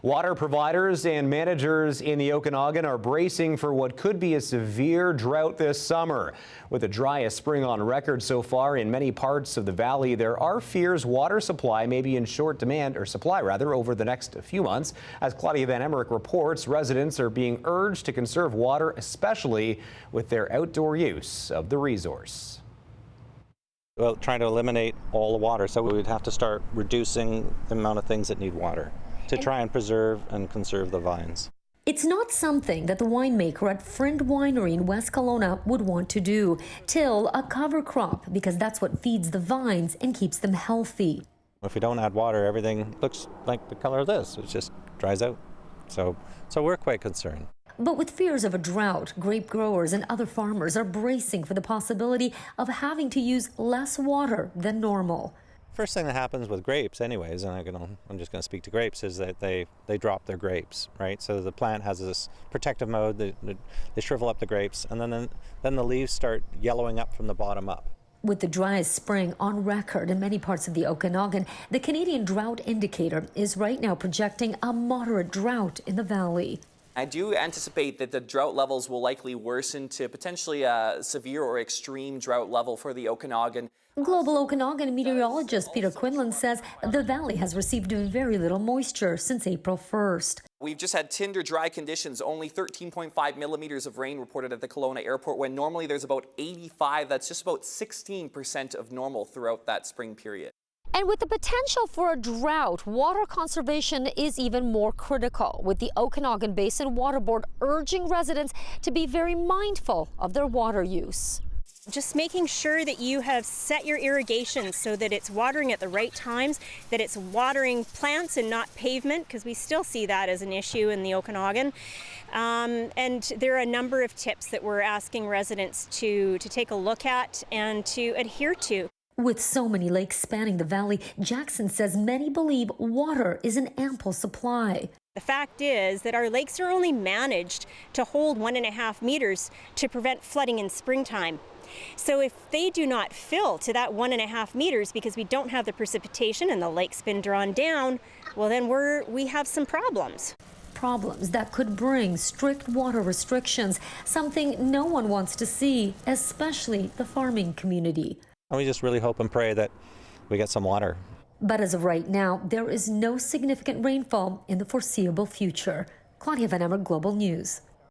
Water providers and managers in the Okanagan are bracing for what could be a severe drought this summer. With the driest spring on record so far in many parts of the valley, there are fears water supply may be in short demand, or supply rather, over the next few months. As Klaudia Van Emmerik reports, residents are being urged to conserve water, especially with their outdoor use of the resource. Well, trying to eliminate all the water, so we'd have to start reducing the amount of things that need water to try and preserve and conserve the vines. It's not something that the winemaker at Friend Winery in West Kelowna would want to do. Till a cover crop, because that's what feeds the vines and keeps them healthy. If we don't add water, everything looks like the color of this. It just dries out. So we're quite concerned. But with fears of a drought, grape growers and other farmers are bracing for the possibility of having to use less water than normal. First thing that happens with grapes anyways, and I'm just going to speak to grapes, is that they drop their grapes, right? So the plant has this protective mode, they shrivel up the grapes, and then the leaves start yellowing up from the bottom up. With the driest spring on record in many parts of the Okanagan, the Canadian Drought Indicator is right now projecting a moderate drought in the valley. I do anticipate that the drought levels will likely worsen to potentially a severe or extreme drought level for the Okanagan. Global Okanagan meteorologist Peter Quinlan says the valley has received very little moisture since April 1st. We've just had tinder dry conditions, only 13.5 millimeters of rain reported at the Kelowna airport, when normally there's about 85. That's just about 16% of normal throughout that spring period. And with the potential for a drought, water conservation is even more critical, with the Okanagan Basin Water Board urging residents to be very mindful of their water use. Just making sure that you have set your irrigation so that it's watering at the right times, that it's watering plants and not pavement, because we still see that as an issue in the Okanagan. And there are a number of tips that we're asking residents to take a look at and to adhere to. With so many lakes spanning the valley, Jackson says many believe water is an ample supply. The fact is that our lakes are only managed to hold 1.5 meters to prevent flooding in springtime. So if they do not fill to that 1.5 meters because we don't have the precipitation and the lake's been drawn down, well then we have some problems. Problems that could bring strict water restrictions, something no one wants to see, especially the farming community. And we just really hope and pray that we get some water. But as of right now, there is no significant rainfall in the foreseeable future. Klaudia Van Emmerik, Global News.